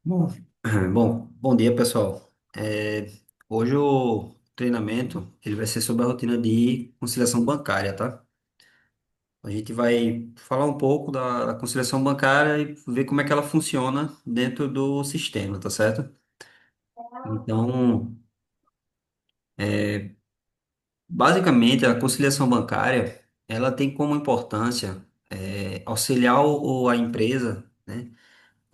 Bom, bom dia, pessoal. Hoje o treinamento ele vai ser sobre a rotina de conciliação bancária, tá? A gente vai falar um pouco da conciliação bancária e ver como é que ela funciona dentro do sistema, tá certo? Então, basicamente, a conciliação bancária ela tem como importância auxiliar a empresa, né,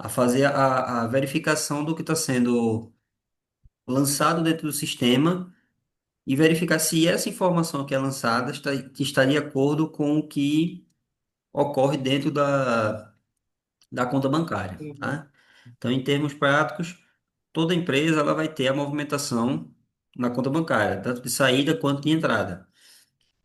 a fazer a verificação do que está sendo lançado dentro do sistema e verificar se essa informação que é lançada está de acordo com o que ocorre dentro da conta bancária, Uhum, tá? Então, em termos práticos, toda empresa ela vai ter a movimentação na conta bancária, tanto de saída quanto de entrada.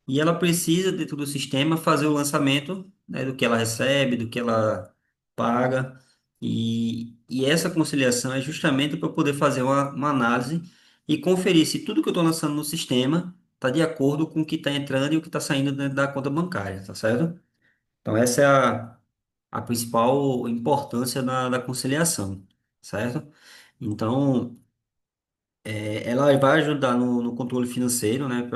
E ela precisa, dentro do sistema, fazer o lançamento, né, do que ela recebe, do que ela paga. E essa conciliação é justamente para poder fazer uma análise e conferir se tudo que eu estou lançando no sistema está de acordo com o que está entrando e o que está saindo dentro da conta bancária, tá certo? Então, essa é a principal importância da conciliação, certo? Então, ela vai ajudar no controle financeiro, né,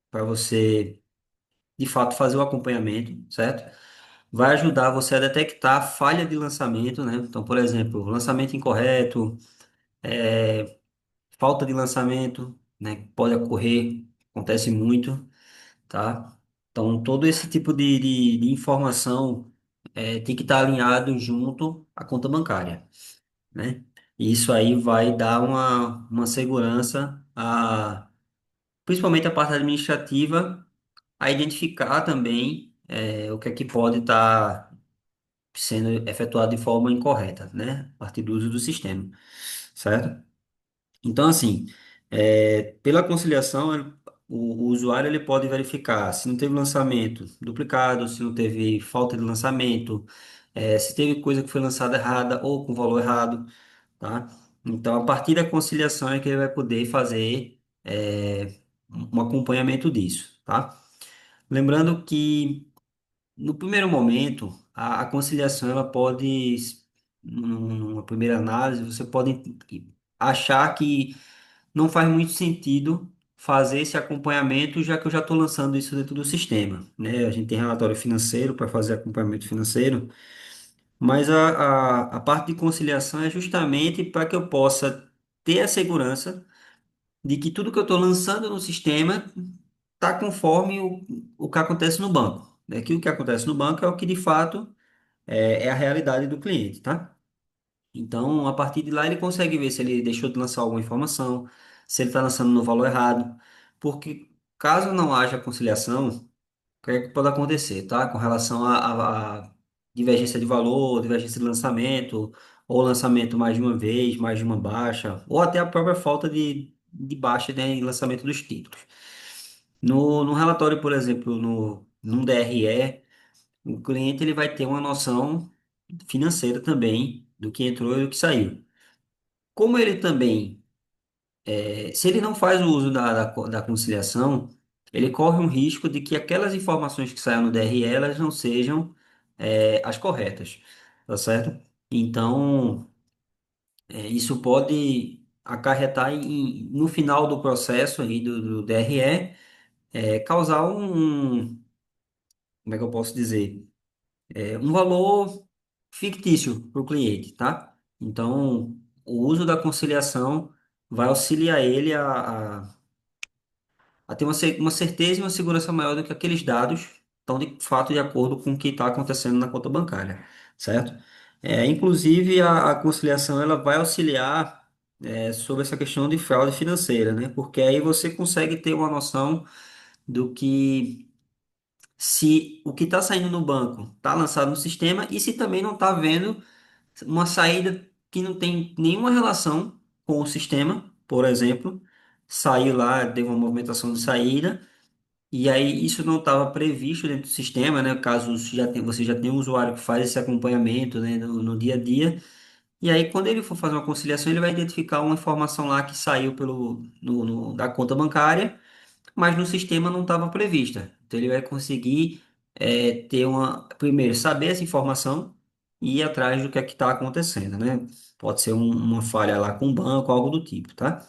para você de fato fazer o acompanhamento, certo? Vai ajudar você a detectar falha de lançamento, né? Então, por exemplo, lançamento incorreto, falta de lançamento, né? Pode ocorrer, acontece muito, tá? Então, todo esse tipo de informação tem que estar alinhado junto à conta bancária, né? E isso aí vai dar uma segurança, principalmente a parte administrativa, a identificar também o que é que pode estar sendo efetuado de forma incorreta, né? A partir do uso do sistema, certo? Então, assim, pela conciliação, o usuário ele pode verificar se não teve lançamento duplicado, se não teve falta de lançamento, se teve coisa que foi lançada errada ou com valor errado, tá? Então, a partir da conciliação é que ele vai poder fazer um acompanhamento disso, tá? Lembrando que no primeiro momento, a conciliação ela pode, numa primeira análise, você pode achar que não faz muito sentido fazer esse acompanhamento, já que eu já estou lançando isso dentro do sistema, né? A gente tem relatório financeiro para fazer acompanhamento financeiro, mas a parte de conciliação é justamente para que eu possa ter a segurança de que tudo que eu estou lançando no sistema está conforme o que acontece no banco, né? Que o que acontece no banco é o que de fato é a realidade do cliente, tá? Então, a partir de lá, ele consegue ver se ele deixou de lançar alguma informação, se ele está lançando no valor errado, porque caso não haja conciliação, o que é que pode acontecer, tá? Com relação a divergência de valor, divergência de lançamento, ou lançamento mais de uma vez, mais de uma baixa, ou até a própria falta de baixa, né, em lançamento dos títulos. No relatório, por exemplo, num DRE, o cliente ele vai ter uma noção financeira também do que entrou e do que saiu. Como ele também, se ele não faz o uso da conciliação, ele corre um risco de que aquelas informações que saem no DRE elas não sejam as corretas, tá certo? Então, isso pode acarretar no final do processo aí do DRE, causar como é que eu posso dizer? Um valor fictício para o cliente, tá? Então, o uso da conciliação vai auxiliar ele a ter uma certeza e uma segurança maior do que aqueles dados estão de fato de acordo com o que está acontecendo na conta bancária, certo? Inclusive, a conciliação ela vai auxiliar sobre essa questão de fraude financeira, né? Porque aí você consegue ter uma noção do que se o que está saindo no banco está lançado no sistema e se também não está vendo uma saída que não tem nenhuma relação com o sistema, por exemplo, saiu lá, deu uma movimentação de saída, e aí isso não estava previsto dentro do sistema, né? Caso você já tem um usuário que faz esse acompanhamento, né, no dia a dia, e aí quando ele for fazer uma conciliação, ele vai identificar uma informação lá que saiu da conta bancária, mas no sistema não estava prevista. Então ele vai conseguir primeiro, saber essa informação, e ir atrás do que é que está acontecendo, né? Pode ser uma falha lá com o banco, algo do tipo, tá?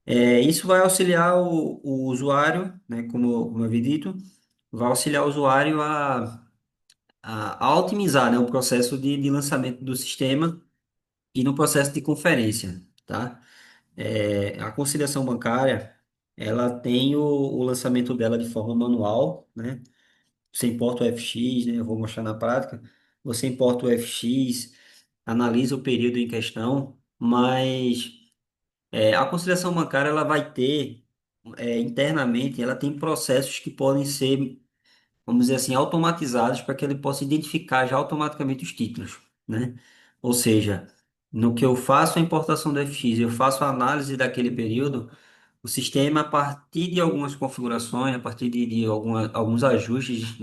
Isso vai auxiliar o usuário, né? Como eu havia dito, vai auxiliar o usuário a otimizar, né, o processo de lançamento do sistema e no processo de conferência, tá? A conciliação bancária, ela tem o lançamento dela de forma manual, né? Você importa o FX, né? Eu vou mostrar na prática. Você importa o FX, analisa o período em questão, mas a conciliação bancária ela vai ter internamente, ela tem processos que podem ser, vamos dizer assim, automatizados para que ele possa identificar já automaticamente os títulos, né? Ou seja, no que eu faço a importação do FX, eu faço a análise daquele período, o sistema, a partir de algumas configurações, a partir de alguns ajustes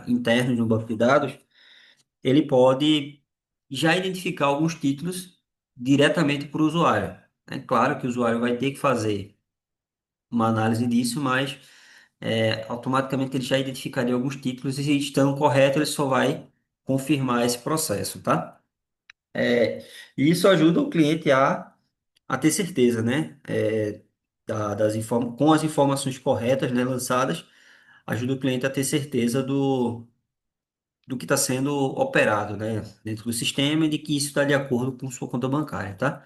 internos no banco de dados, ele pode já identificar alguns títulos diretamente para o usuário. É claro que o usuário vai ter que fazer uma análise disso, mas automaticamente ele já identificaria alguns títulos e, estando correto, ele só vai confirmar esse processo, tá? E isso ajuda o cliente a ter certeza, né? Com as informações corretas, né, lançadas, ajuda o cliente a ter certeza do que está sendo operado, né, dentro do sistema e de que isso está de acordo com sua conta bancária, tá?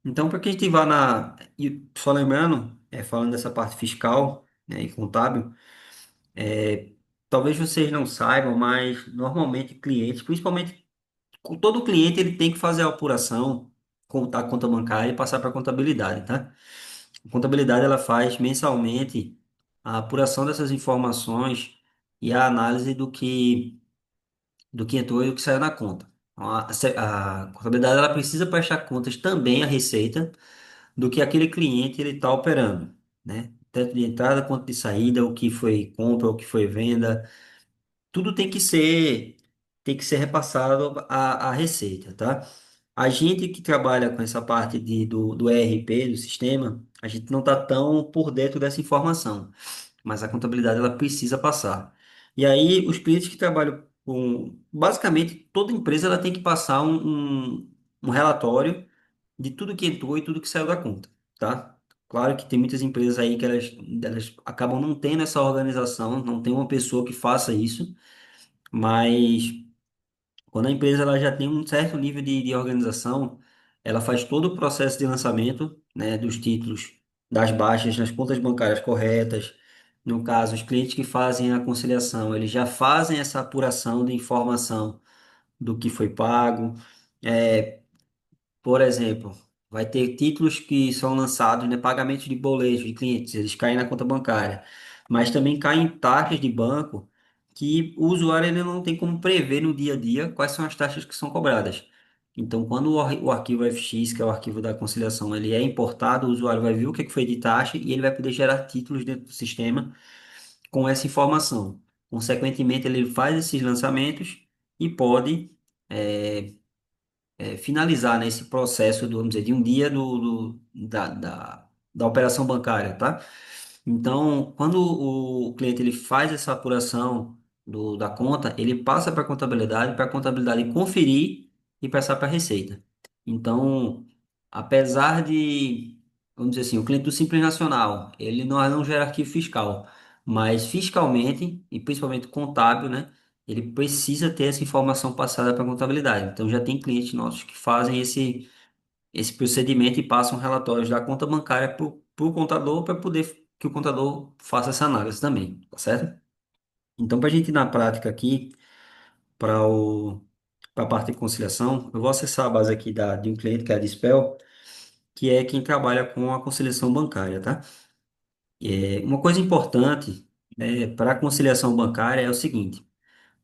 Então, para que a gente vá e só lembrando, falando dessa parte fiscal, né, e contábil, talvez vocês não saibam, mas normalmente clientes, principalmente com todo cliente, ele tem que fazer a apuração da conta bancária e passar para a contabilidade, tá? A contabilidade ela faz mensalmente a apuração dessas informações e a análise do que entrou e do que saiu na conta. Então, a contabilidade ela precisa prestar contas também à Receita do que aquele cliente ele está operando, né? Tanto de entrada quanto de saída, o que foi compra, o que foi venda, tudo tem que ser repassado à Receita, tá? A gente que trabalha com essa parte do ERP, do sistema, a gente não está tão por dentro dessa informação, mas a contabilidade ela precisa passar. E aí, os clientes que trabalham com. Basicamente, toda empresa ela tem que passar um relatório de tudo que entrou e tudo que saiu da conta, tá? Claro que tem muitas empresas aí que elas acabam não tendo essa organização, não tem uma pessoa que faça isso, mas. Quando a empresa ela já tem um certo nível de organização, ela faz todo o processo de lançamento, né, dos títulos, das baixas nas contas bancárias corretas. No caso, os clientes que fazem a conciliação, eles já fazem essa apuração de informação do que foi pago. É, por exemplo, vai ter títulos que são lançados, né, pagamentos de boletos de clientes, eles caem na conta bancária, mas também caem taxas de banco que o usuário ele não tem como prever no dia a dia quais são as taxas que são cobradas. Então, quando o arquivo FX, que é o arquivo da conciliação, ele é importado, o usuário vai ver o que é que foi de taxa e ele vai poder gerar títulos dentro do sistema com essa informação. Consequentemente, ele faz esses lançamentos e pode finalizar, né, esse processo, vamos dizer, de um dia da operação bancária, tá? Então, quando o cliente ele faz essa apuração da conta, ele passa para a contabilidade conferir e passar para a Receita. Então, apesar de, vamos dizer assim, o cliente do Simples Nacional, ele não gera arquivo fiscal, mas fiscalmente, e principalmente contábil, né? Ele precisa ter essa informação passada para a contabilidade. Então, já tem clientes nossos que fazem esse procedimento e passam relatórios da conta bancária para o contador, para poder que o contador faça essa análise também, tá certo? Então, para a gente ir na prática aqui, para a parte de conciliação, eu vou acessar a base aqui de um cliente que é a Dispel, que é quem trabalha com a conciliação bancária, tá? Uma coisa importante, né, para a conciliação bancária é o seguinte: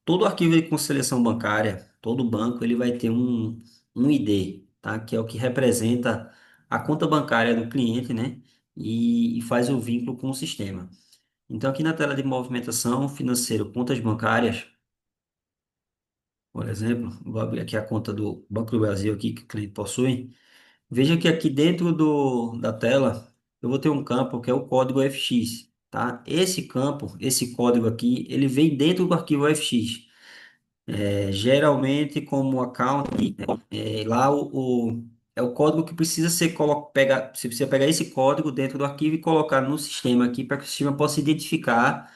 todo arquivo de conciliação bancária, todo banco, ele vai ter um ID, tá? Que é o que representa a conta bancária do cliente, né? E faz o vínculo com o sistema. Então, aqui na tela de movimentação financeira, contas bancárias, por exemplo, vou abrir aqui a conta do Banco do Brasil aqui que o cliente possui. Veja que aqui dentro da tela, eu vou ter um campo que é o código FX, tá? Esse campo, esse código aqui, ele vem dentro do arquivo FX. Geralmente, como account, lá é o código que precisa ser pegar, você precisa pegar esse código dentro do arquivo e colocar no sistema aqui para que o sistema possa identificar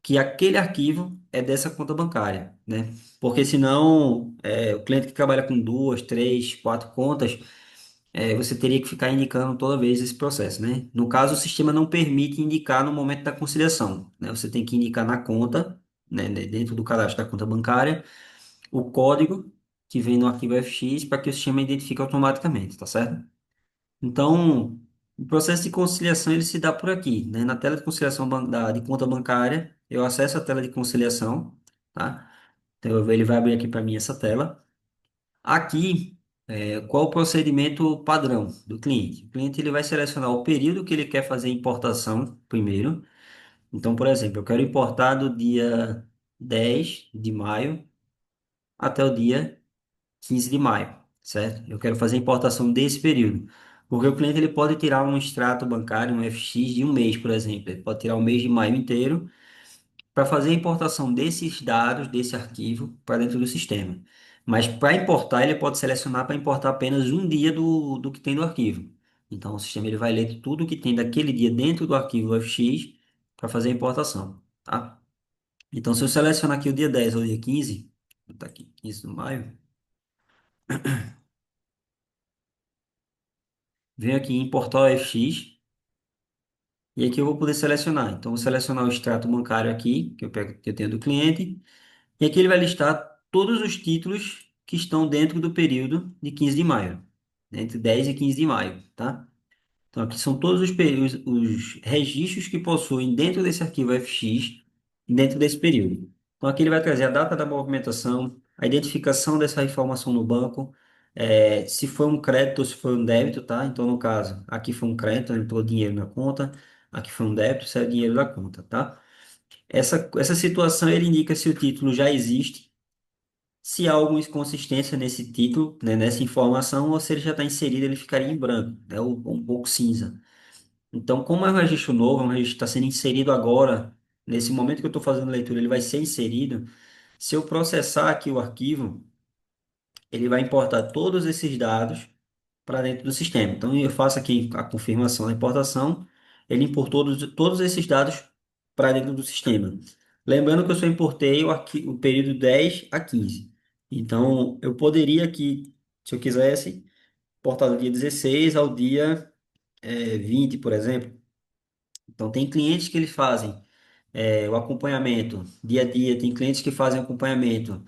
que aquele arquivo é dessa conta bancária, né? Porque senão, o cliente que trabalha com duas, três, quatro contas, você teria que ficar indicando toda vez esse processo, né? No caso, o sistema não permite indicar no momento da conciliação, né? Você tem que indicar na conta, né, dentro do cadastro da conta bancária, o código que vem no arquivo FX para que o sistema identifique automaticamente, tá certo? Então, o processo de conciliação ele se dá por aqui, né? Na tela de conciliação de conta bancária, eu acesso a tela de conciliação, tá? Então, ele vai abrir aqui para mim essa tela. Aqui, qual o procedimento padrão do cliente? O cliente ele vai selecionar o período que ele quer fazer a importação primeiro. Então, por exemplo, eu quero importar do dia 10 de maio até o dia 15 de maio, certo? Eu quero fazer a importação desse período. Porque o cliente ele pode tirar um extrato bancário, um FX de um mês, por exemplo. Ele pode tirar o mês de maio inteiro para fazer a importação desses dados, desse arquivo, para dentro do sistema. Mas para importar, ele pode selecionar para importar apenas um dia do que tem no arquivo. Então, o sistema ele vai ler tudo que tem daquele dia dentro do arquivo FX para fazer a importação, tá? Então, se eu selecionar aqui o dia 10 ou o dia 15, tá aqui, 15 de maio, venho aqui em importar o FX. E aqui eu vou poder selecionar. Então, vou selecionar o extrato bancário aqui, que eu tenho do cliente. E aqui ele vai listar todos os títulos que estão dentro do período de 15 de maio, né, entre 10 e 15 de maio, tá? Então, aqui são todos os registros que possuem dentro desse arquivo FX, dentro desse período. Então, aqui ele vai trazer a data da movimentação, a identificação dessa informação no banco, se foi um crédito ou se foi um débito, tá? Então, no caso, aqui foi um crédito, entrou dinheiro na conta, aqui foi um débito, saiu dinheiro da conta, tá? Essa situação ele indica se o título já existe, se há alguma inconsistência nesse título, né, nessa informação, ou se ele já está inserido, ele ficaria em branco, né, ou um pouco cinza. Então, como é um registro novo, é um registro que está sendo inserido agora, nesse momento que eu estou fazendo a leitura, ele vai ser inserido. Se eu processar aqui o arquivo, ele vai importar todos esses dados para dentro do sistema. Então, eu faço aqui a confirmação da importação, ele importou todos esses dados para dentro do sistema. Lembrando que eu só importei o período 10 a 15. Então, eu poderia aqui, se eu quisesse, importar do dia 16 ao dia 20, por exemplo. Então, tem clientes que eles fazem o acompanhamento dia a dia, tem clientes que fazem acompanhamento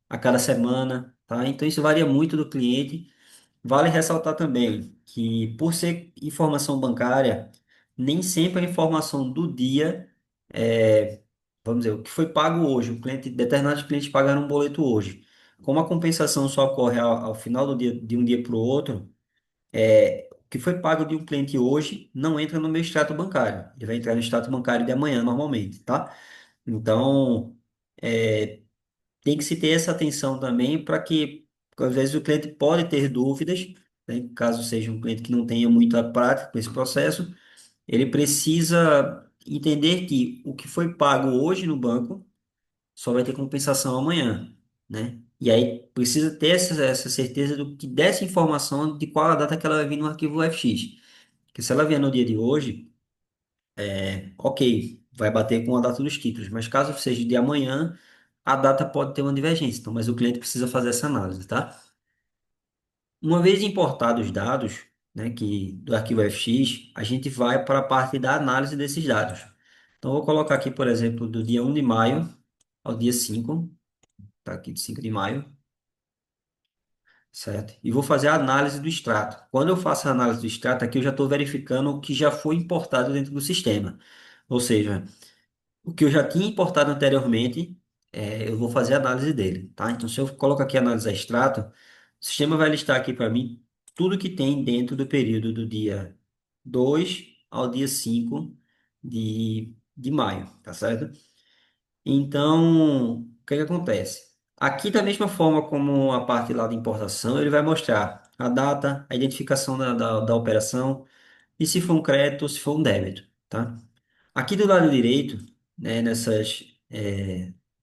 a cada semana, tá? Então, isso varia muito do cliente. Vale ressaltar também que, por ser informação bancária, nem sempre a informação do dia é, vamos dizer, o que foi pago hoje, determinados clientes pagaram um boleto hoje. Como a compensação só ocorre ao final do dia, de um dia para o outro, o que foi pago de um cliente hoje não entra no meu extrato bancário. Ele vai entrar no extrato bancário de amanhã, normalmente, tá? Então, tem que se ter essa atenção também para que, às vezes, o cliente pode ter dúvidas, né? Caso seja um cliente que não tenha muita prática com esse processo, ele precisa entender que o que foi pago hoje no banco só vai ter compensação amanhã, né? E aí precisa ter essa certeza do que dessa informação de qual a data que ela vai vir no arquivo UFX. Porque se ela vier no dia de hoje, ok, vai bater com a data dos títulos, mas caso seja de amanhã, a data pode ter uma divergência. Então, mas o cliente precisa fazer essa análise, tá? Uma vez importados os dados, né, do arquivo FX, a gente vai para a parte da análise desses dados. Então, eu vou colocar aqui, por exemplo, do dia 1 de maio ao dia 5, tá aqui de 5 de maio, certo? E vou fazer a análise do extrato. Quando eu faço a análise do extrato, aqui eu já estou verificando o que já foi importado dentro do sistema. Ou seja, o que eu já tinha importado anteriormente, eu vou fazer a análise dele, tá? Então, se eu coloco aqui análise a extrato, o sistema vai listar aqui para mim tudo que tem dentro do período do dia 2 ao dia 5 de maio, tá certo? Então, o que que acontece? Aqui, da mesma forma como a parte lá de importação, ele vai mostrar a data, a identificação da operação e se for um crédito ou se for um débito, tá? Aqui do lado direito, né,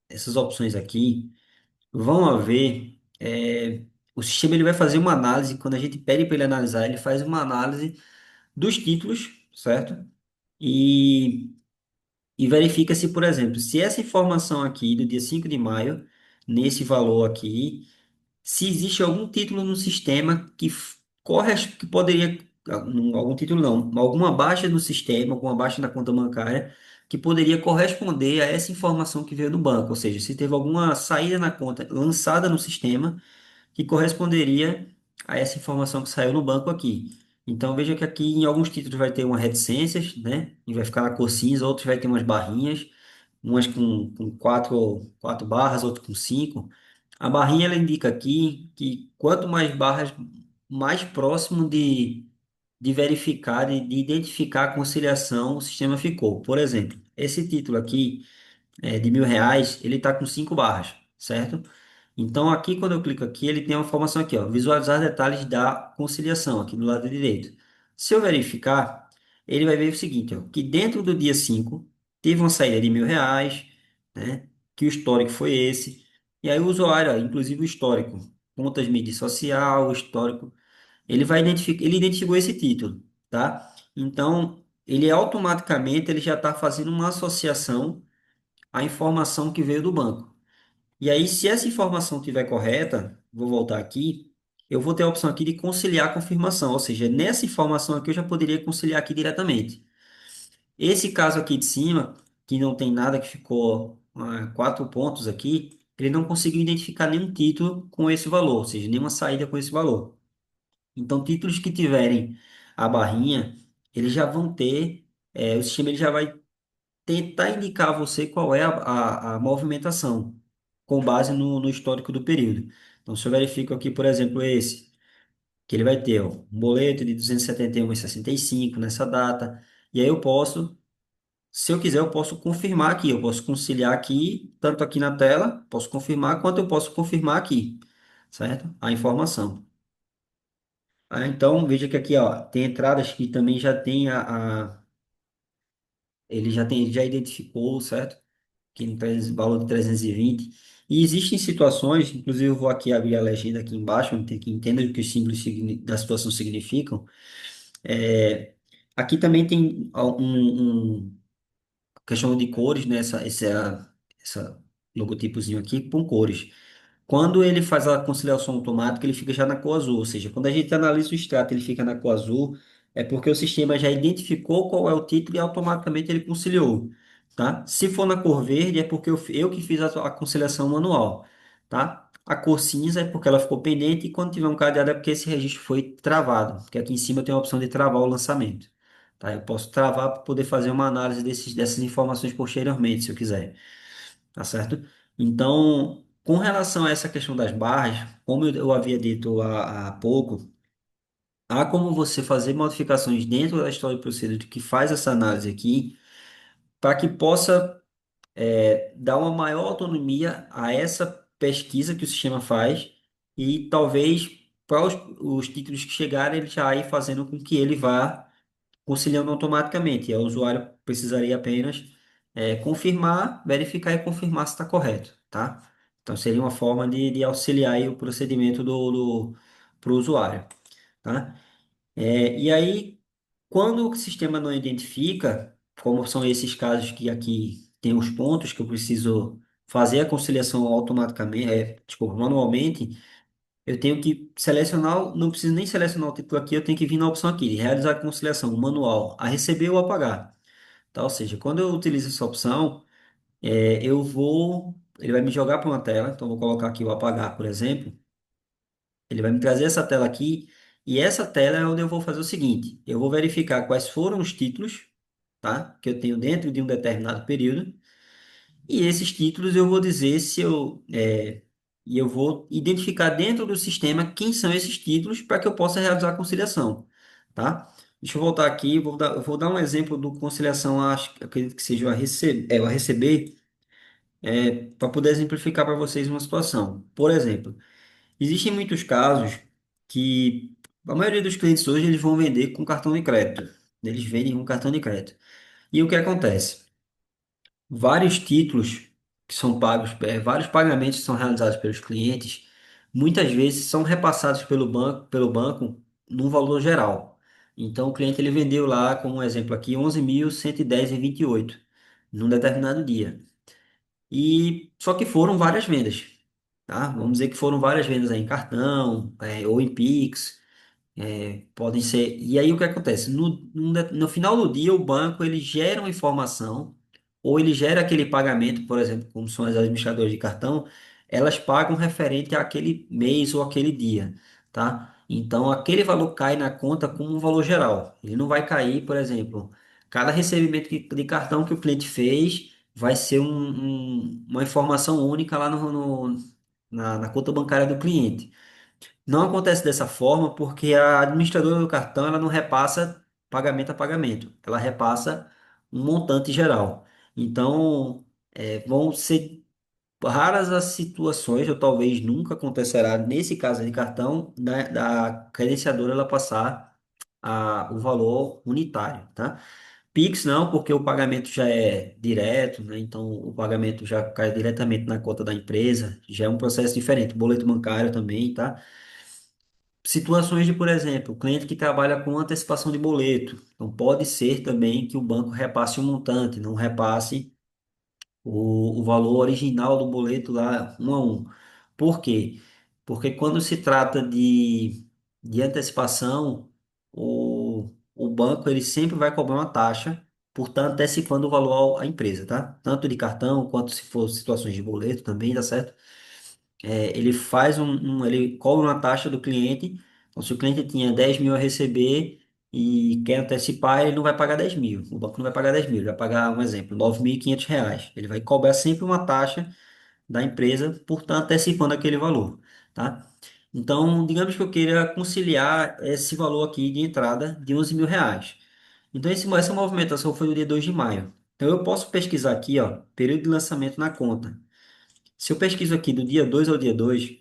essas opções aqui, vão haver, o sistema ele vai fazer uma análise, quando a gente pede para ele analisar, ele faz uma análise dos títulos, certo? E, e verifica se, por exemplo, se essa informação aqui do dia 5 de maio, nesse valor aqui, se existe algum título no sistema que poderia, algum título não, alguma baixa no sistema, alguma baixa na conta bancária, que poderia corresponder a essa informação que veio do banco, ou seja, se teve alguma saída na conta lançada no sistema que corresponderia a essa informação que saiu no banco aqui. Então veja que aqui em alguns títulos vai ter uma reticências, né? E vai ficar na cor cinza, outros vai ter umas barrinhas, umas com quatro barras, outras com cinco. A barrinha ela indica aqui que quanto mais barras, mais próximo de verificar, de identificar a conciliação o sistema ficou. Por exemplo, esse título aqui de R$ 1.000, ele está com 5 barras, certo? Então, aqui, quando eu clico aqui, ele tem uma informação aqui, ó, visualizar detalhes da conciliação, aqui do lado direito. Se eu verificar, ele vai ver o seguinte, ó, que dentro do dia 5 teve uma saída de R$ 1.000, né? Que o histórico foi esse. E aí o usuário, ó, inclusive o histórico, contas mídia social, o histórico, ele vai identificar, ele identificou esse título, tá? Então, ele automaticamente ele já está fazendo uma associação à informação que veio do banco. E aí, se essa informação estiver correta, vou voltar aqui, eu vou ter a opção aqui de conciliar a confirmação, ou seja, nessa informação aqui eu já poderia conciliar aqui diretamente. Esse caso aqui de cima, que não tem nada, que ficou 4 pontos aqui, ele não conseguiu identificar nenhum título com esse valor, ou seja, nenhuma saída com esse valor. Então, títulos que tiverem a barrinha, eles já vão ter, o sistema ele já vai tentar indicar a você qual é a movimentação, com base no histórico do período. Então, se eu verifico aqui, por exemplo, esse, que ele vai ter ó, um boleto de 271,65 nessa data, e aí eu posso, se eu quiser, eu posso confirmar aqui, eu posso conciliar aqui, tanto aqui na tela, posso confirmar, quanto eu posso confirmar aqui, certo? A informação. Então, veja que aqui, ó, tem entradas que também já tem ele já tem, ele já identificou, certo? Que no valor de 320. E existem situações, inclusive eu vou aqui abrir a legenda aqui embaixo, onde tem que entender o que os símbolos da situação significam. É, aqui também tem questão de cores, né? Essa logotipozinho aqui com cores. Quando ele faz a conciliação automática, ele fica já na cor azul. Ou seja, quando a gente analisa o extrato, ele fica na cor azul, é porque o sistema já identificou qual é o título e automaticamente ele conciliou, tá? Se for na cor verde, é porque eu que fiz a conciliação manual, tá? A cor cinza é porque ela ficou pendente e quando tiver um cadeado é porque esse registro foi travado, porque aqui em cima tem a opção de travar o lançamento, tá? Eu posso travar para poder fazer uma análise dessas informações posteriormente, se eu quiser. Tá certo? Então, com relação a essa questão das barras, como eu havia dito há pouco, há como você fazer modificações dentro da história de procedimento que faz essa análise aqui, para que possa dar uma maior autonomia a essa pesquisa que o sistema faz e talvez para os títulos que chegarem, ele já ir fazendo com que ele vá conciliando automaticamente. E aí o usuário precisaria apenas confirmar, verificar e confirmar se está correto, tá? Então seria uma forma de auxiliar aí o procedimento para o usuário, tá? E aí, quando o sistema não identifica, como são esses casos que aqui tem os pontos que eu preciso fazer a conciliação automaticamente, desculpa, manualmente, eu tenho que selecionar, não preciso nem selecionar o título aqui, eu tenho que vir na opção aqui, de realizar a conciliação manual, a receber ou a pagar. Tá? Ou seja, quando eu utilizo essa opção, ele vai me jogar para uma tela, então eu vou colocar aqui o apagar, por exemplo, ele vai me trazer essa tela aqui, e essa tela é onde eu vou fazer o seguinte, eu vou verificar quais foram os títulos, tá? Que eu tenho dentro de um determinado período, e esses títulos eu vou dizer se e eu vou identificar dentro do sistema quem são esses títulos para que eu possa realizar a conciliação, tá? Deixa eu voltar aqui, eu vou dar um exemplo do conciliação, acredito que seja o a receber, para poder exemplificar para vocês uma situação. Por exemplo, existem muitos casos que a maioria dos clientes hoje eles vão vender com cartão de crédito. Eles vendem com cartão de crédito. E o que acontece? Vários títulos. que são pagos, vários pagamentos que são realizados pelos clientes, muitas vezes são repassados pelo banco num valor geral. Então, o cliente ele vendeu lá, como um exemplo aqui, 11.110,28 num determinado dia. E só que foram várias vendas, tá? Vamos dizer que foram várias vendas aí em cartão, ou em Pix. Podem ser. E aí o que acontece? No final do dia, o banco ele gera uma informação, ou ele gera aquele pagamento, por exemplo, como são as administradoras de cartão, elas pagam referente àquele mês ou aquele dia, tá? Então aquele valor cai na conta como um valor geral. Ele não vai cair, por exemplo, cada recebimento de cartão que o cliente fez vai ser uma informação única lá na conta bancária do cliente. Não acontece dessa forma porque a administradora do cartão ela não repassa pagamento a pagamento, ela repassa um montante geral. Então, vão ser raras as situações, ou talvez nunca acontecerá nesse caso de cartão, da credenciadora ela passar o valor unitário, tá? Pix não, porque o pagamento já é direto, né? Então o pagamento já cai diretamente na conta da empresa, já é um processo diferente. Boleto bancário também, tá? Situações de, por exemplo, o cliente que trabalha com antecipação de boleto. Então, pode ser também que o banco repasse o montante, não repasse o valor original do boleto lá um a um. Por quê? Porque quando se trata de antecipação, o banco ele sempre vai cobrar uma taxa por estar antecipando o valor à empresa, tá? Tanto de cartão quanto se for situações de boleto também, dá certo? Ele faz ele cobra uma taxa do cliente. Então, se o cliente tinha 10 mil a receber e quer antecipar, ele não vai pagar 10 mil. O banco não vai pagar 10 mil, ele vai pagar, um exemplo, R$ 9.500. Ele vai cobrar sempre uma taxa da empresa por estar antecipando aquele valor, tá? Então, digamos que eu queira conciliar esse valor aqui de entrada de R$ 11.000. Então, essa movimentação foi no dia 2 de maio. Então, eu posso pesquisar aqui, ó, período de lançamento na conta. Se eu pesquiso aqui do dia 2 ao dia 2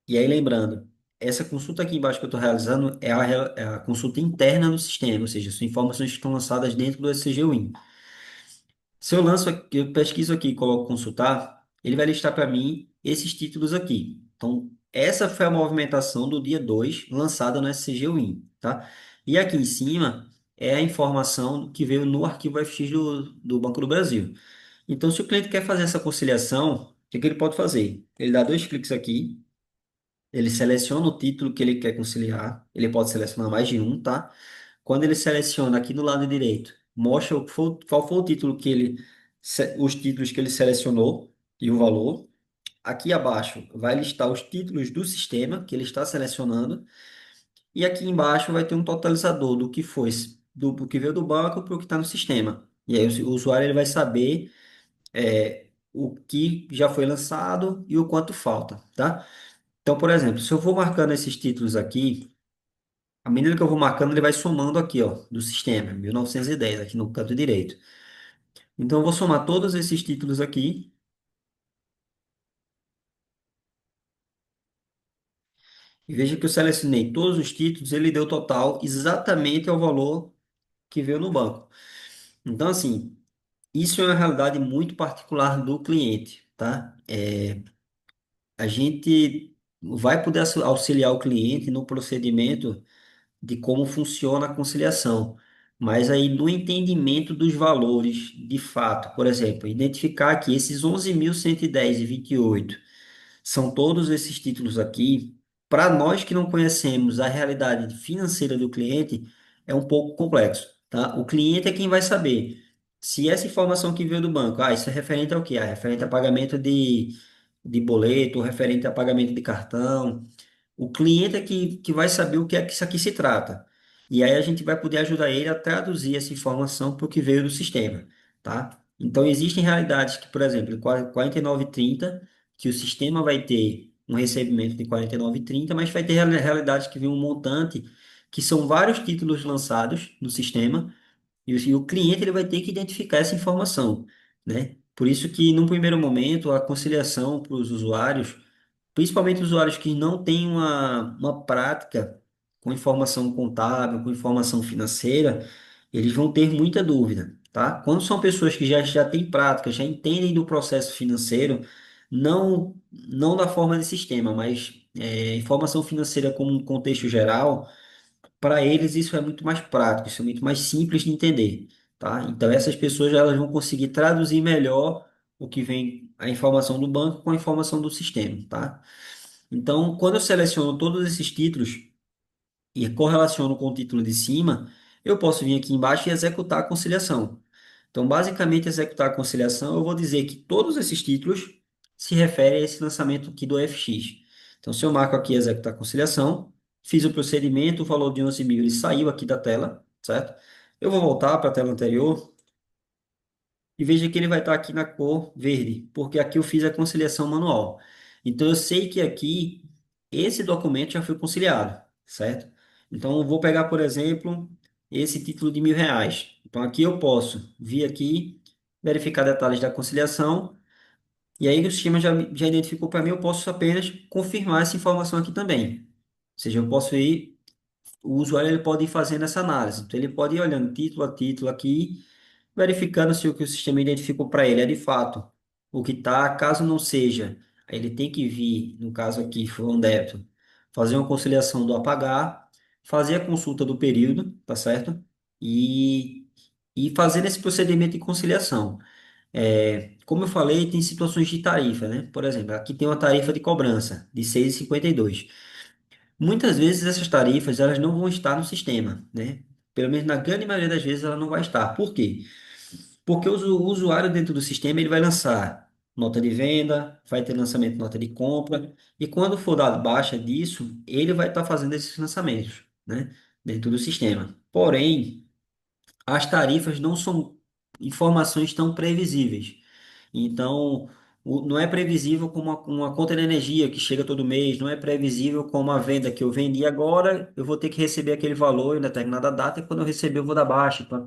e aí, lembrando, essa consulta aqui embaixo que eu estou realizando é a consulta interna no sistema, ou seja, são informações que estão lançadas dentro do SCG Win. Se eu lanço aqui, eu pesquiso aqui e coloco consultar, ele vai listar para mim esses títulos aqui. Então, essa foi a movimentação do dia 2 lançada no SCG Win, tá? E aqui em cima é a informação que veio no arquivo FX do Banco do Brasil. Então, se o cliente quer fazer essa conciliação, o que que ele pode fazer? Ele dá dois cliques aqui. Ele seleciona o título que ele quer conciliar. Ele pode selecionar mais de um, tá? Quando ele seleciona aqui no lado direito, mostra qual foi o título os títulos que ele selecionou e o valor. Aqui abaixo vai listar os títulos do sistema que ele está selecionando. E aqui embaixo vai ter um totalizador do que foi, do que veio do banco para o que está no sistema. E aí o usuário ele vai saber o que já foi lançado e o quanto falta, tá? Então, por exemplo, se eu vou marcando esses títulos aqui, à medida que eu vou marcando, ele vai somando aqui, ó, do sistema, 1910 aqui no canto direito. Então, eu vou somar todos esses títulos aqui, e veja que eu selecionei todos os títulos, ele deu total exatamente ao valor que veio no banco. Então, assim, isso é uma realidade muito particular do cliente, tá? A gente vai poder auxiliar o cliente no procedimento de como funciona a conciliação, mas aí no entendimento dos valores de fato, por exemplo, identificar que esses 11.110,28 são todos esses títulos aqui, para nós que não conhecemos a realidade financeira do cliente, é um pouco complexo, tá? O cliente é quem vai saber se essa informação que veio do banco, isso é referente ao quê? Referente a pagamento de boleto, referente a pagamento de cartão, o cliente é que vai saber o que é que isso aqui se trata. E aí a gente vai poder ajudar ele a traduzir essa informação para o que veio do sistema, tá? Então existem realidades que, por exemplo, em 49,30, que o sistema vai ter um recebimento de 49,30, mas vai ter realidades que vem um montante que são vários títulos lançados no sistema e o cliente ele vai ter que identificar essa informação, né? Por isso que, num primeiro momento, a conciliação para os usuários, principalmente usuários que não têm uma prática com informação contábil, com informação financeira, eles vão ter muita dúvida, tá? Quando são pessoas que já têm prática, já entendem do processo financeiro, não da forma de sistema, mas informação financeira como um contexto geral, para eles isso é muito mais prático, isso é muito mais simples de entender, tá? Então essas pessoas elas vão conseguir traduzir melhor o que vem a informação do banco com a informação do sistema, tá? Então, quando eu seleciono todos esses títulos e correlaciono com o título de cima, eu posso vir aqui embaixo e executar a conciliação. Então, basicamente, executar a conciliação, eu vou dizer que todos esses títulos se referem a esse lançamento aqui do FX. Então, se eu marco aqui executar a conciliação, fiz o procedimento, o valor de 11 mil ele saiu aqui da tela, certo? Eu vou voltar para a tela anterior e veja que ele vai estar aqui na cor verde, porque aqui eu fiz a conciliação manual. Então, eu sei que aqui esse documento já foi conciliado, certo? Então, eu vou pegar, por exemplo, esse título de R$ 1.000. Então, aqui eu posso vir aqui, verificar detalhes da conciliação, e aí o sistema já identificou para mim, eu posso apenas confirmar essa informação aqui também. Ou seja, eu posso ir, o usuário ele pode ir fazendo essa análise. Então, ele pode ir olhando título a título aqui, verificando se o que o sistema identificou para ele é de fato o que está. Caso não seja, aí ele tem que vir, no caso aqui, foi um débito, fazer uma conciliação do apagar, fazer a consulta do período, tá certo? E fazer esse procedimento de conciliação. Como eu falei, tem situações de tarifa, né? Por exemplo, aqui tem uma tarifa de cobrança de 6,52. Muitas vezes essas tarifas elas não vão estar no sistema, né? Pelo menos na grande maioria das vezes ela não vai estar. Por quê? Porque o usuário dentro do sistema ele vai lançar nota de venda, vai ter lançamento de nota de compra, e quando for dar baixa disso, ele vai estar fazendo esses lançamentos, né, dentro do sistema. Porém, as tarifas não são informações tão previsíveis. Então, não é previsível como uma conta de energia que chega todo mês, não é previsível como uma venda que eu vendi agora, eu vou ter que receber aquele valor em determinada data, e quando eu receber eu vou dar baixa, então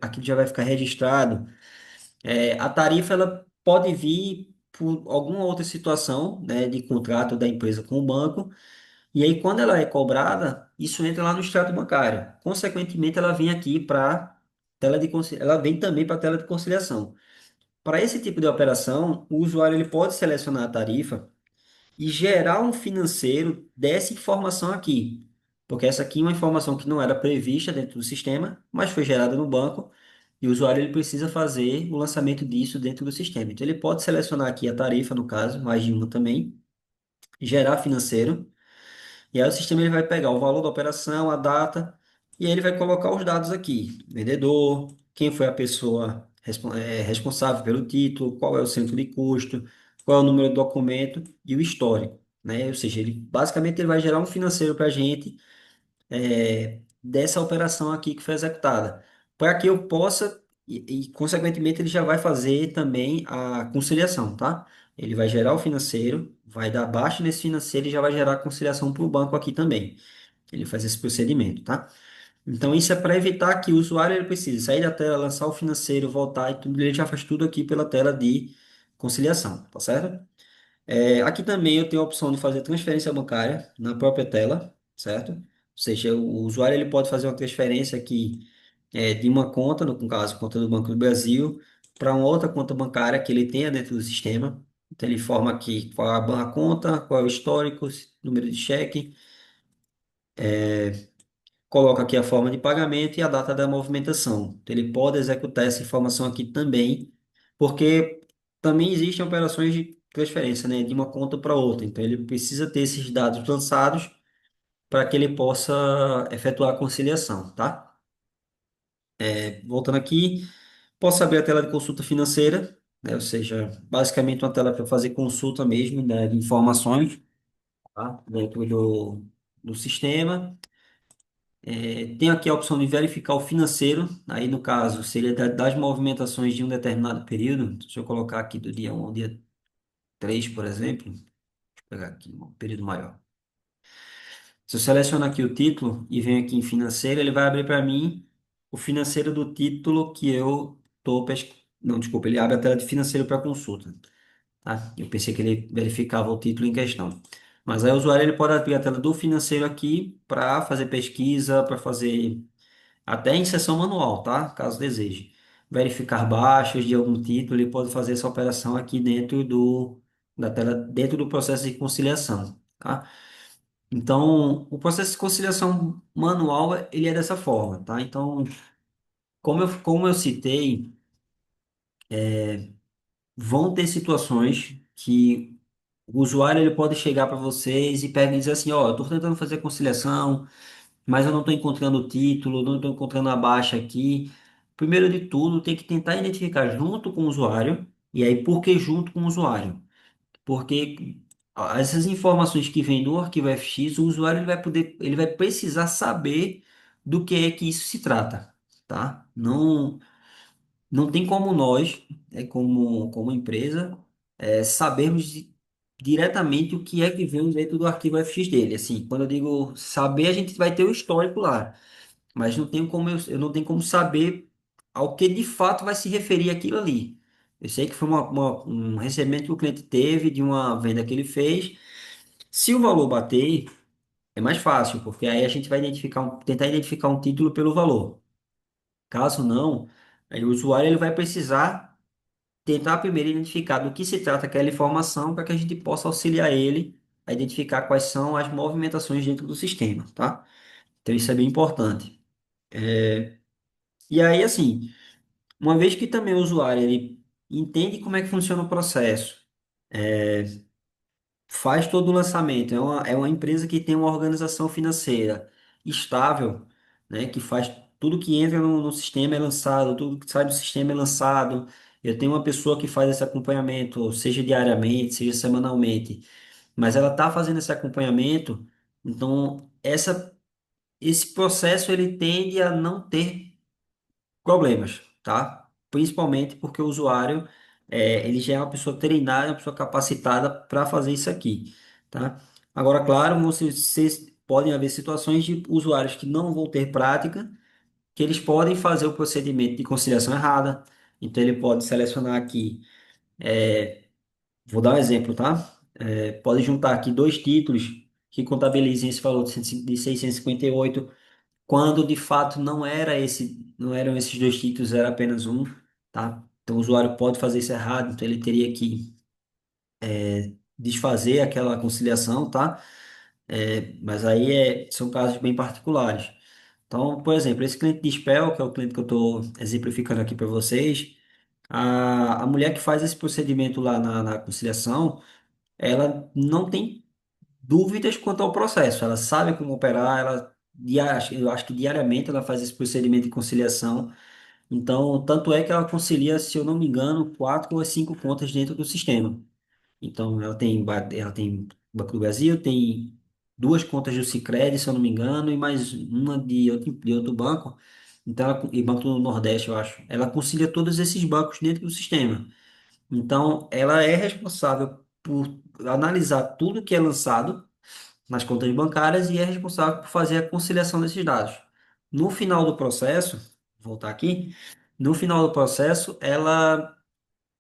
aquilo já vai ficar registrado. A tarifa ela pode vir por alguma outra situação, né, de contrato da empresa com o banco, e aí quando ela é cobrada, isso entra lá no extrato bancário. Consequentemente, ela vem aqui para ela vem também para a tela de conciliação. Para esse tipo de operação, o usuário ele pode selecionar a tarifa e gerar um financeiro dessa informação aqui. Porque essa aqui é uma informação que não era prevista dentro do sistema, mas foi gerada no banco, e o usuário ele precisa fazer o lançamento disso dentro do sistema. Então ele pode selecionar aqui a tarifa, no caso, mais de uma também, gerar financeiro, e aí o sistema ele vai pegar o valor da operação, a data, e aí ele vai colocar os dados aqui: vendedor, quem foi a pessoa responsável pelo título, qual é o centro de custo, qual é o número do documento e o histórico, né? Ou seja, ele basicamente ele vai gerar um financeiro para a gente dessa operação aqui que foi executada, para que eu possa, consequentemente, ele já vai fazer também a conciliação, tá? Ele vai gerar o financeiro, vai dar baixa nesse financeiro e já vai gerar a conciliação para o banco aqui também. Ele faz esse procedimento, tá? Então, isso é para evitar que o usuário ele precise sair da tela, lançar o financeiro, voltar e tudo, ele já faz tudo aqui pela tela de conciliação, tá certo? Aqui também eu tenho a opção de fazer transferência bancária na própria tela, certo? Ou seja, o usuário ele pode fazer uma transferência aqui de uma conta, no caso, conta do Banco do Brasil, para uma outra conta bancária que ele tenha dentro do sistema. Então ele forma aqui qual é a conta, qual é o histórico, número de cheque, coloca aqui a forma de pagamento e a data da movimentação. Então, ele pode executar essa informação aqui também, porque também existem operações de transferência, né, de uma conta para outra. Então, ele precisa ter esses dados lançados para que ele possa efetuar a conciliação, tá? Voltando aqui, posso abrir a tela de consulta financeira, né, ou seja, basicamente uma tela para fazer consulta mesmo, né, de informações, tá, dentro do sistema. Tem aqui a opção de verificar o financeiro, aí no caso seria das movimentações de um determinado período. Deixa eu colocar aqui do dia 1 ao dia 3, por exemplo. Deixa eu pegar aqui um período maior. Se eu selecionar aqui o título e venho aqui em financeiro, ele vai abrir para mim o financeiro do título que eu estou pesquisando. Não, desculpa, ele abre a tela de financeiro para consulta, tá? Eu pensei que ele verificava o título em questão. Mas aí o usuário ele pode abrir a tela do financeiro aqui para fazer pesquisa, para fazer até em sessão manual, tá? Caso deseje. verificar baixas de algum título, ele pode fazer essa operação aqui dentro da tela, dentro do processo de conciliação, tá? Então, o processo de conciliação manual, ele é dessa forma, tá? Então, como eu citei, vão ter situações que o usuário ele pode chegar para vocês e pegar e dizer assim, ó, eu estou tentando fazer conciliação, mas eu não estou encontrando o título, não estou encontrando a baixa aqui. Primeiro de tudo, tem que tentar identificar junto com o usuário, e aí por que junto com o usuário? Porque essas informações que vêm do arquivo FX, o usuário ele vai precisar saber do que é que isso se trata, tá? Não tem como nós, como empresa, sabermos diretamente o que é que vem dentro do arquivo FX dele. Assim, quando eu digo saber, a gente vai ter o histórico lá, mas não tenho como eu não tenho como saber ao que de fato vai se referir aquilo ali. Eu sei que foi um recebimento que o cliente teve de uma venda que ele fez. Se o valor bater, é mais fácil, porque aí a gente vai tentar identificar um título pelo valor. Caso não, aí o usuário ele vai precisar tentar primeiro identificar do que se trata aquela informação para que a gente possa auxiliar ele a identificar quais são as movimentações dentro do sistema, tá? Então isso é bem importante. E aí, assim, uma vez que também o usuário ele entende como é que funciona o processo, faz todo o lançamento, é uma empresa que tem uma organização financeira estável, né, que faz tudo que entra no sistema é lançado, tudo que sai do sistema é lançado. Eu tenho uma pessoa que faz esse acompanhamento, seja diariamente, seja semanalmente, mas ela está fazendo esse acompanhamento, então esse processo ele tende a não ter problemas, tá? Principalmente porque o usuário, ele já é uma pessoa treinada, uma pessoa capacitada para fazer isso aqui, tá? Agora, claro, vocês podem haver situações de usuários que não vão ter prática, que eles podem fazer o procedimento de conciliação errada. Então, ele pode selecionar aqui, vou dar um exemplo, tá? Pode juntar aqui dois títulos que contabilizem esse valor de 658 quando de fato não eram esses dois títulos, era apenas um, tá? Então o usuário pode fazer isso errado, então ele teria que desfazer aquela conciliação, tá? Mas aí são casos bem particulares. Então, por exemplo, esse cliente de Spell, que é o cliente que eu estou exemplificando aqui para vocês, a mulher que faz esse procedimento lá na conciliação, ela não tem dúvidas quanto ao processo. Ela sabe como operar, eu acho que diariamente ela faz esse procedimento de conciliação. Então, tanto é que ela concilia, se eu não me engano, quatro ou cinco contas dentro do sistema. Então, ela tem Banco do Brasil, tem duas contas do Sicredi, se eu não me engano, e mais uma de outro banco. Então, e Banco do Nordeste, eu acho. Ela concilia todos esses bancos dentro do sistema. Então, ela é responsável por analisar tudo que é lançado nas contas bancárias e é responsável por fazer a conciliação desses dados. No final do processo, vou voltar aqui, no final do processo, ela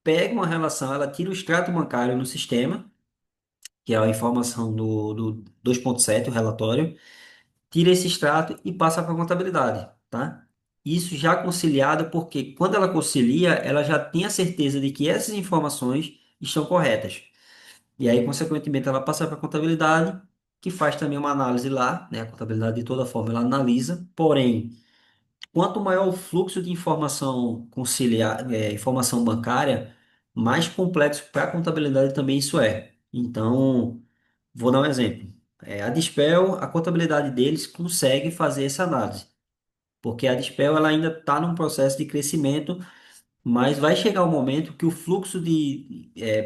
pega uma relação, ela tira o extrato bancário no sistema, que é a informação do 2.7, o relatório, tira esse extrato e passa para a contabilidade, tá? Isso já conciliado, porque quando ela concilia, ela já tem a certeza de que essas informações estão corretas. E aí, consequentemente, ela passa para a contabilidade, que faz também uma análise lá, né? A contabilidade, de toda forma, ela analisa. Porém, quanto maior o fluxo de informação informação bancária, mais complexo para a contabilidade também isso é. Então, vou dar um exemplo. A Dispel, a contabilidade deles consegue fazer essa análise, porque a Dispel ela ainda está num processo de crescimento, mas vai chegar um momento que o fluxo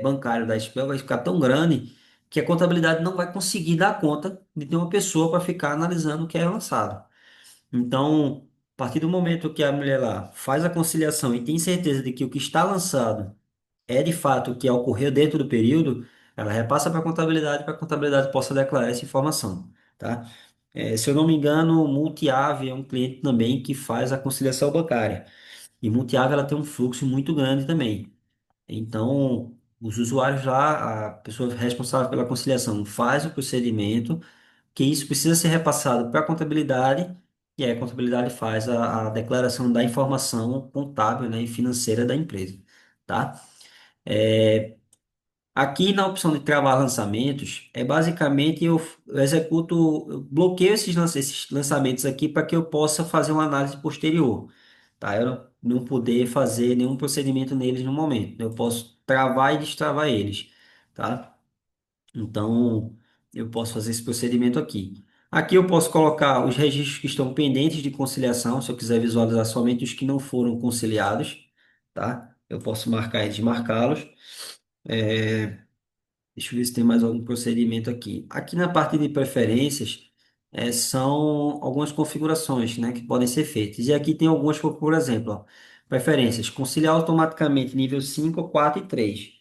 bancário da Spell vai ficar tão grande que a contabilidade não vai conseguir dar conta de ter uma pessoa para ficar analisando o que é lançado. Então, a partir do momento que a mulher lá faz a conciliação e tem certeza de que o que está lançado é de fato o que ocorreu dentro do período, ela repassa para a contabilidade possa declarar essa informação, tá? Se eu não me engano, o Multiave é um cliente também que faz a conciliação bancária. E Multiave ela tem um fluxo muito grande também. Então, os usuários lá, a pessoa responsável pela conciliação faz o procedimento, que isso precisa ser repassado para a contabilidade, e aí a contabilidade faz a declaração da informação contábil, né, e financeira da empresa, tá? Aqui na opção de travar lançamentos, é basicamente eu executo, eu bloqueio esses lançamentos aqui para que eu possa fazer uma análise posterior, tá? Eu não poder fazer nenhum procedimento neles no momento. Eu posso travar e destravar eles, tá? Então, eu posso fazer esse procedimento aqui. Aqui eu posso colocar os registros que estão pendentes de conciliação, se eu quiser visualizar somente os que não foram conciliados, tá? Eu posso marcar e desmarcá-los. Deixa eu ver se tem mais algum procedimento aqui. Aqui na parte de preferências, são algumas configurações, né, que podem ser feitas. E aqui tem algumas, por exemplo, ó, preferências, conciliar automaticamente nível 5, 4 e 3.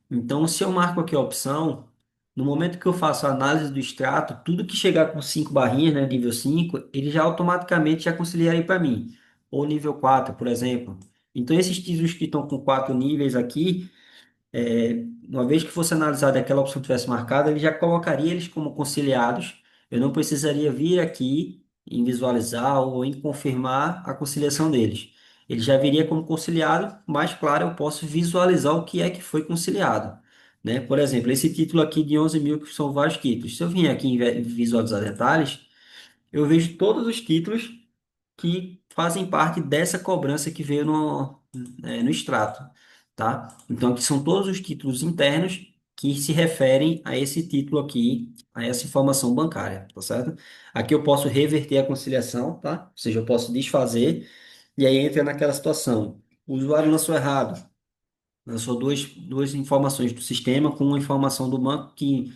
Então, se eu marco aqui a opção, no momento que eu faço a análise do extrato, tudo que chegar com 5 barrinhas, né, nível 5, ele já automaticamente já conciliaria para mim. Ou nível 4, por exemplo. Então, esses títulos que estão com 4 níveis aqui, uma vez que fosse analisada aquela opção que tivesse marcada, ele já colocaria eles como conciliados. Eu não precisaria vir aqui em visualizar ou em confirmar a conciliação deles. Ele já viria como conciliado, mas claro, eu posso visualizar o que é que foi conciliado, né? Por exemplo, esse título aqui de 11 mil, que são vários títulos. Se eu vier aqui em visualizar detalhes, eu vejo todos os títulos que fazem parte dessa cobrança que veio no extrato, tá? Então, aqui são todos os títulos internos que se referem a esse título aqui, a essa informação bancária, tá certo? Aqui eu posso reverter a conciliação, tá? Ou seja, eu posso desfazer, e aí entra naquela situação. O usuário lançou errado, lançou duas informações do sistema com uma informação do banco que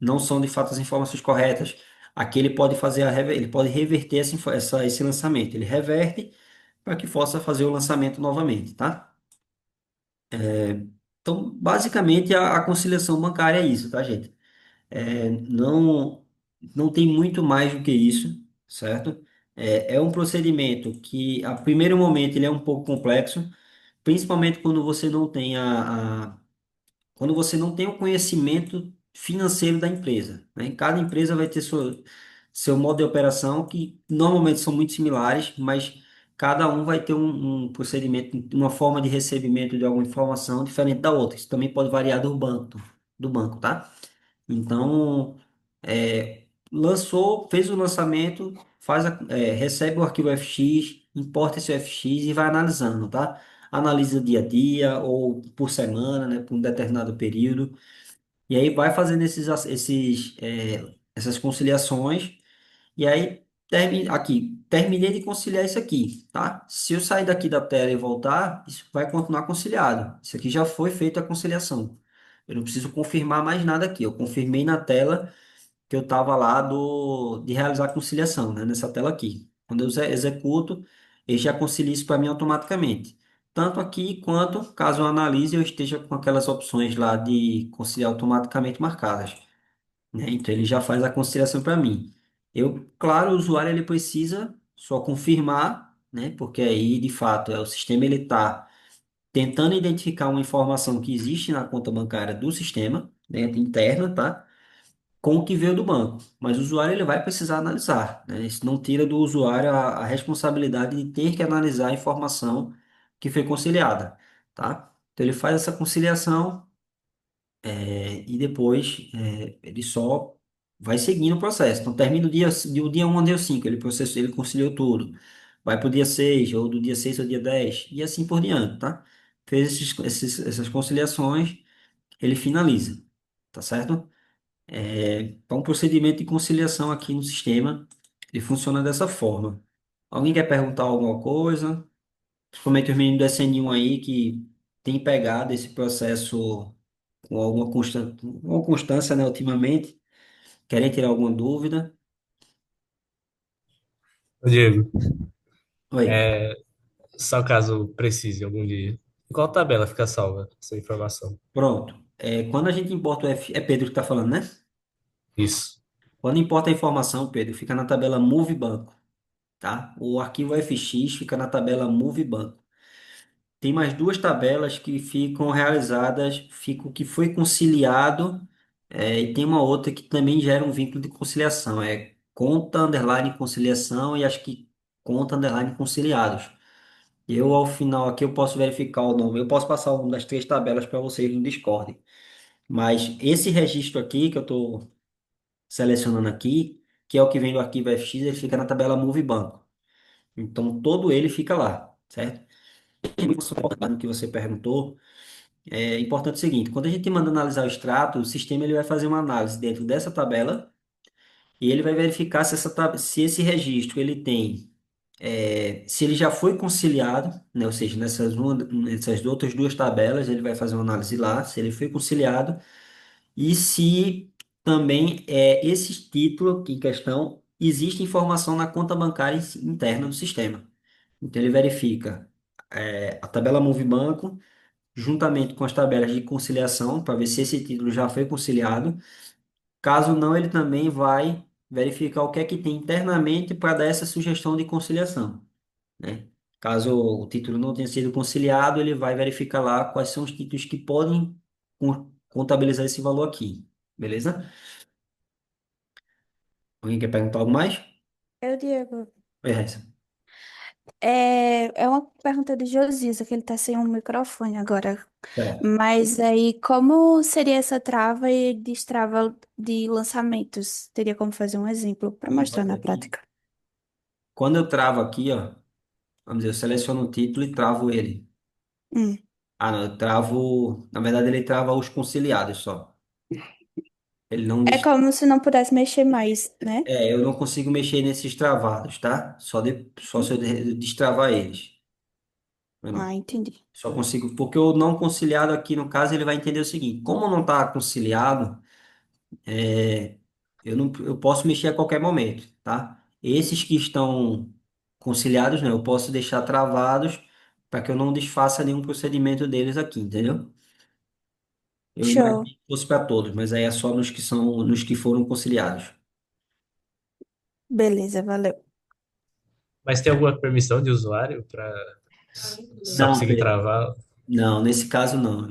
não são de fato as informações corretas. Aqui ele pode fazer ele pode reverter esse lançamento. Ele reverte para que possa fazer o lançamento novamente, tá? Então, basicamente, a conciliação bancária é isso, tá, gente? Não, não tem muito mais do que isso, certo? É um procedimento que, a primeiro momento, ele é um pouco complexo, principalmente quando você não tem quando você não tem o conhecimento financeiro da empresa, né? Cada empresa vai ter seu modo de operação, que normalmente são muito similares, mas cada um vai ter um procedimento, uma forma de recebimento de alguma informação diferente da outra. Isso também pode variar do banco, tá? Então, fez o lançamento, recebe o arquivo FX, importa esse FX e vai analisando, tá? Analisa dia a dia ou por semana, né, por um determinado período. E aí vai fazendo essas conciliações. E aí, terminei de conciliar isso aqui, tá? Se eu sair daqui da tela e voltar, isso vai continuar conciliado. Isso aqui já foi feita a conciliação. Eu não preciso confirmar mais nada aqui. Eu confirmei na tela que eu estava lá de realizar a conciliação, né? Nessa tela aqui. Quando eu executo, ele já concilia isso para mim automaticamente. Tanto aqui quanto, caso eu analise, eu esteja com aquelas opções lá de conciliar automaticamente marcadas, né? Então ele já faz a conciliação para mim. Claro, o usuário ele precisa só confirmar, né? Porque aí, de fato, o sistema ele está tentando identificar uma informação que existe na conta bancária do sistema, dentro interna, tá? Com o que veio do banco. Mas o usuário ele vai precisar analisar, né? Isso não tira do usuário a responsabilidade de ter que analisar a informação que foi conciliada, tá? Então ele faz essa conciliação, e depois ele só vai seguindo o processo. Então termina o dia 1 ao dia 5, ele conciliou tudo. Vai para o dia 6 ou do dia 6 ao dia 10 e assim por diante, tá? Fez essas conciliações, ele finaliza, tá certo? Então, um procedimento de conciliação aqui no sistema, ele funciona dessa forma. Alguém quer perguntar alguma coisa? Principalmente os meninos do SN1 aí que têm pegado esse processo com alguma constância, né, ultimamente. Querem tirar alguma dúvida? Ô, Diego, Oi, só caso precise algum dia. Em qual tabela fica salva essa informação? pronto. Quando a gente importa é Pedro que está falando, né? Isso. Quando importa a informação, Pedro, fica na tabela Move Banco, tá? O arquivo FX fica na tabela Move Banco. Tem mais duas tabelas que ficam realizadas, fica o que foi conciliado, e tem uma outra que também gera um vínculo de conciliação. É conta, underline, conciliação, e acho que conta underline conciliados. Eu, ao final aqui, eu posso verificar o nome. Eu posso passar o nome das três tabelas para vocês no Discord. Mas esse registro aqui, que eu estou selecionando aqui, que é o que vem do arquivo FX, ele fica na tabela Move Banco. Então, todo ele fica lá, certo? E no que você perguntou, é importante o seguinte: quando a gente manda analisar o extrato, o sistema ele vai fazer uma análise dentro dessa tabela e ele vai verificar se, se esse registro ele tem, se ele já foi conciliado, né? Ou seja, nessas outras duas tabelas, ele vai fazer uma análise lá, se ele foi conciliado e se também esse título aqui em questão existe informação na conta bancária interna do sistema. Então ele verifica a tabela Move Banco juntamente com as tabelas de conciliação para ver se esse título já foi conciliado. Caso não, ele também vai verificar o que é que tem internamente para dar essa sugestão de conciliação, né? Caso o título não tenha sido conciliado, ele vai verificar lá quais são os títulos que podem contabilizar esse valor aqui, beleza? Alguém quer perguntar algo mais? Eu, Diego. É, Raíssa. É uma pergunta de Josias, que ele tá sem um microfone agora. Certo. Mas aí, como seria essa trava e destrava de lançamentos? Teria como fazer um exemplo para Sim, mostrar pode na ser. prática? Quando eu travo aqui, ó, vamos dizer, eu seleciono o título e travo ele. Hum. Ah, não, eu travo. Na verdade, ele trava os conciliados só. Ele não É deixa. como se não pudesse mexer mais, né? Eu não consigo mexer nesses travados, tá? Só se eu destravar eles. Ah, entendi. Só consigo. Porque o não conciliado aqui, no caso, ele vai entender o seguinte: como não está conciliado, é, eu posso mexer a qualquer momento, tá? Esses que estão conciliados, né? Eu posso deixar travados para que eu não desfaça nenhum procedimento deles aqui, entendeu? Eu imaginei Show. que fosse para todos, mas aí é só nos que foram conciliados. Beleza, valeu. Mas tem alguma permissão de usuário para só Não, conseguir Pedro. travar? Não, nesse caso não.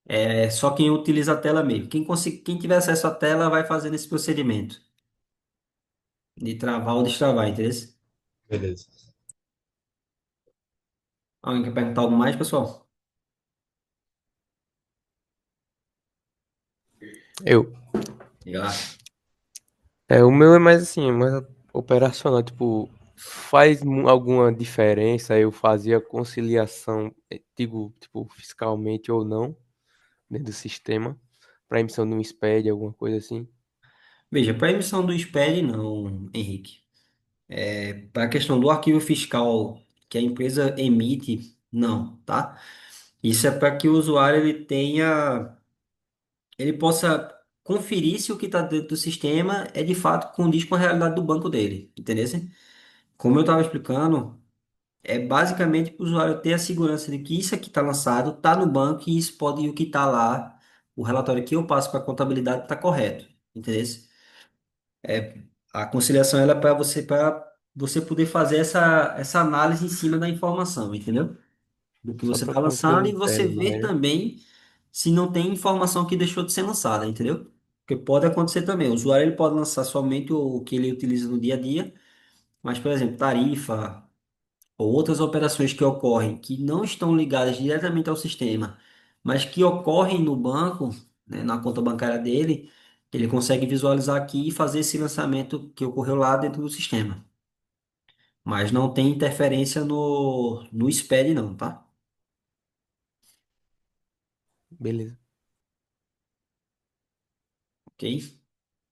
É só quem utiliza a tela mesmo. Quem tiver acesso à tela vai fazendo esse procedimento de travar ou destravar, entendeu? Beleza. Alguém quer perguntar algo mais, pessoal? Eu. Diga lá. O meu é mais assim, mais operacional, tipo, faz alguma diferença eu fazia conciliação, digo, tipo, fiscalmente ou não, dentro do sistema, para emissão de um SPED, alguma coisa assim? Veja, para emissão do SPED, não, Henrique. Para a questão do arquivo fiscal que a empresa emite, não, tá? Isso é para que o usuário ele possa conferir se o que está dentro do sistema é de fato condiz com a realidade do banco dele, entendeu? Como eu estava explicando, é basicamente para o usuário ter a segurança de que isso aqui está lançado, está no banco e isso pode, o que está lá, o relatório que eu passo para a contabilidade está correto, entendeu? A conciliação ela é para você poder fazer essa análise em cima da informação, entendeu? Do que Só você para está quando tem lançando um e você império ver maior. também se não tem informação que deixou de ser lançada, entendeu? Porque pode acontecer também. O usuário ele pode lançar somente o que ele utiliza no dia a dia, mas, por exemplo, tarifa ou outras operações que ocorrem que não estão ligadas diretamente ao sistema, mas que ocorrem no banco, né, na conta bancária dele, ele consegue visualizar aqui e fazer esse lançamento que ocorreu lá dentro do sistema. Mas não tem interferência no SPED não, tá? Beleza. Ok?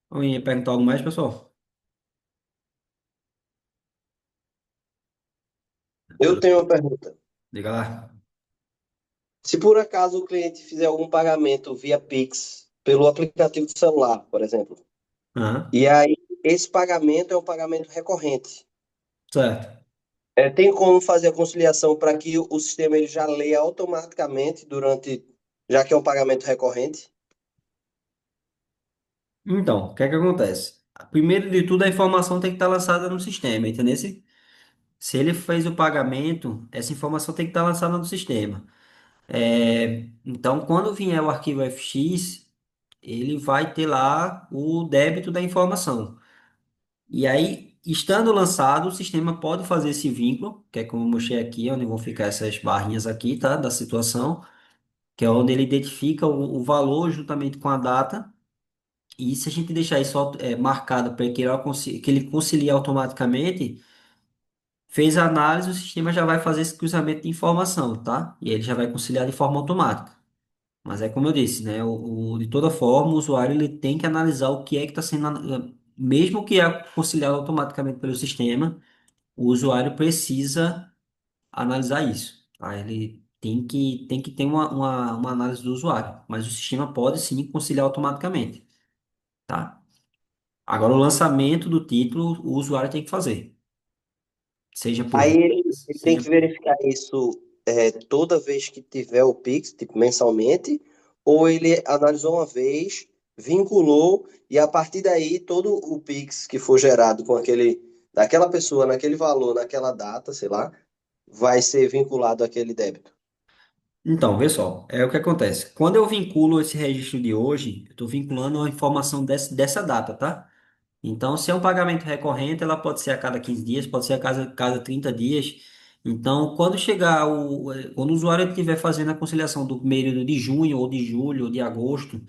Alguém ia perguntar algo mais, pessoal? Eu tenho uma pergunta. Diga lá. Se por acaso o cliente fizer algum pagamento via Pix pelo aplicativo do celular, por exemplo, Aham, e aí esse pagamento é um pagamento recorrente, certo. tem como fazer a conciliação para que o sistema ele já leia automaticamente durante, já que é um pagamento recorrente? Então, o que é que acontece? Primeiro de tudo, a informação tem que estar lançada no sistema, entendeu? Se ele fez o pagamento, essa informação tem que estar lançada no sistema. Então, quando vier o arquivo FX, ele vai ter lá o débito da informação. E aí, Estando lançado, o sistema pode fazer esse vínculo, que é como eu mostrei aqui, onde vão ficar essas barrinhas aqui, tá? Da situação, que é onde ele identifica o valor juntamente com a data. E se a gente deixar isso marcado para que ele concilie automaticamente, fez a análise, o sistema já vai fazer esse cruzamento de informação, tá? E ele já vai conciliar de forma automática. Mas é como eu disse, né? De toda forma, o usuário ele tem que analisar o que é que está sendo, mesmo que é conciliado automaticamente pelo sistema, o usuário precisa analisar isso, tá? Ele tem que ter uma análise do usuário, mas o sistema pode sim conciliar automaticamente, tá? Agora, o lançamento do título, o usuário tem que fazer, seja por Aí vez, ele tem seja que verificar isso toda vez que tiver o Pix, tipo mensalmente, ou ele analisou uma vez, vinculou, e a partir daí todo o Pix que for gerado com daquela pessoa, naquele valor, naquela data, sei lá, vai ser vinculado àquele débito. Então, vê só, é o que acontece. Quando eu vinculo esse registro de hoje, eu estou vinculando a informação dessa data, tá? Então, se é um pagamento recorrente, ela pode ser a cada 15 dias, pode ser a cada 30 dias. Então, quando o usuário estiver fazendo a conciliação do período de junho, ou de julho, ou de agosto,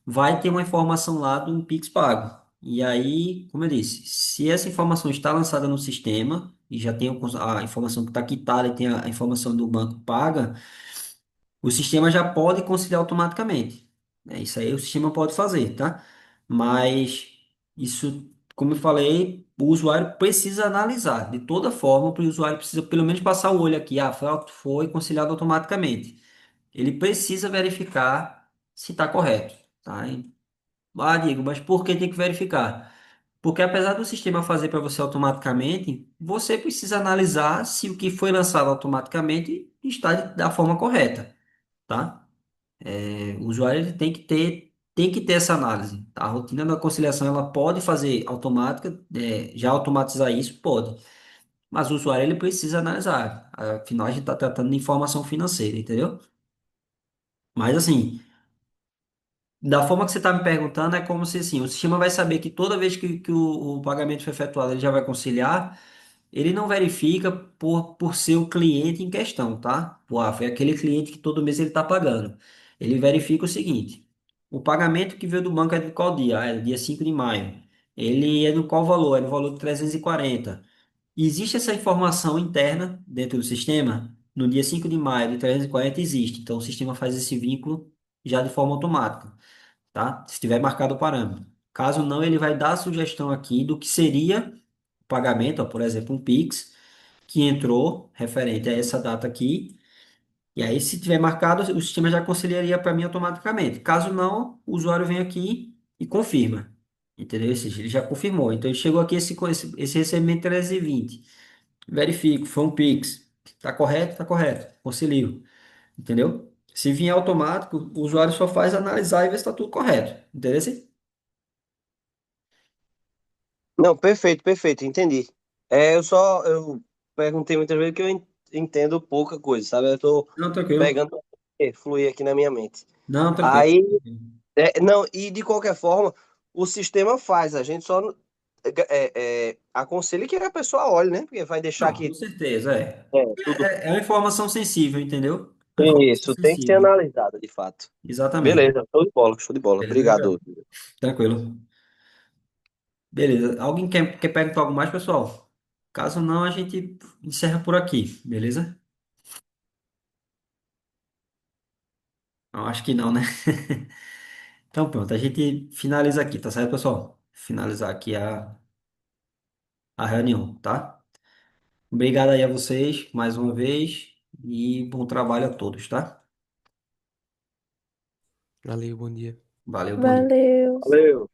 vai ter uma informação lá do Pix pago. E aí, como eu disse, se essa informação está lançada no sistema, e já tem a informação que está quitada e tem a informação do banco paga, o sistema já pode conciliar automaticamente. Isso aí o sistema pode fazer, tá? Mas isso, como eu falei, o usuário precisa analisar. De toda forma, o usuário precisa pelo menos passar o olho aqui. Ah, foi conciliado automaticamente. Ele precisa verificar se está correto, tá? Ah, Diego, mas por que tem que verificar? Porque apesar do sistema fazer para você automaticamente, você precisa analisar se o que foi lançado automaticamente está da forma correta, tá? O usuário ele tem que ter essa análise. A rotina da conciliação ela pode fazer automática, já automatizar isso, pode. Mas o usuário ele precisa analisar. Afinal, a gente está tratando de informação financeira, entendeu? Mas assim, da forma que você está me perguntando, é como se assim, o sistema vai saber que toda vez que o pagamento foi efetuado, ele já vai conciliar. Ele não verifica por ser o cliente em questão, tá? Foi aquele cliente que todo mês ele está pagando. Ele verifica o seguinte: o pagamento que veio do banco é de qual dia? Ah, é do dia 5 de maio. Ele é no qual valor? É no valor de 340. Existe essa informação interna dentro do sistema? No dia 5 de maio de 340 existe. Então o sistema faz esse vínculo já de forma automática, tá? Se tiver marcado o parâmetro. Caso não, ele vai dar a sugestão aqui do que seria o pagamento, ó, por exemplo, um Pix, que entrou referente a essa data aqui. E aí, se tiver marcado, o sistema já conciliaria para mim automaticamente. Caso não, o usuário vem aqui e confirma. Entendeu? Ou seja, ele já confirmou. Então, ele chegou aqui esse recebimento 320. Verifico, foi um Pix. Está correto? Está correto. Concilio. Entendeu? Se vier automático, o usuário só faz analisar e ver se está tudo correto. Entendeu? Não, perfeito, perfeito, entendi. Eu perguntei muitas vezes que entendo pouca coisa, sabe? Eu tô Não, tranquilo. pegando pra fluir aqui na minha mente. Não, tranquilo. Aí, não, e de qualquer forma, o sistema faz, a gente só aconselha que a pessoa olhe, né? Porque vai deixar Não, com que certeza, é. tudo É uma informação sensível, entendeu? É uma tem informação isso, tem que ser sensível. analisado, de fato. Exatamente. Beleza, show de bola, show de bola. Beleza, Gabriel? Obrigado. Tranquilo. Beleza. Alguém quer perguntar algo mais, pessoal? Caso não, a gente encerra por aqui, beleza? Não, acho que não, né? Então pronto, a gente finaliza aqui, tá certo, pessoal? Finalizar aqui a reunião, tá? Obrigado aí a vocês mais uma vez e bom trabalho a todos, tá? Valeu, bom dia. Valeu, bom dia. Valeu. Valeu.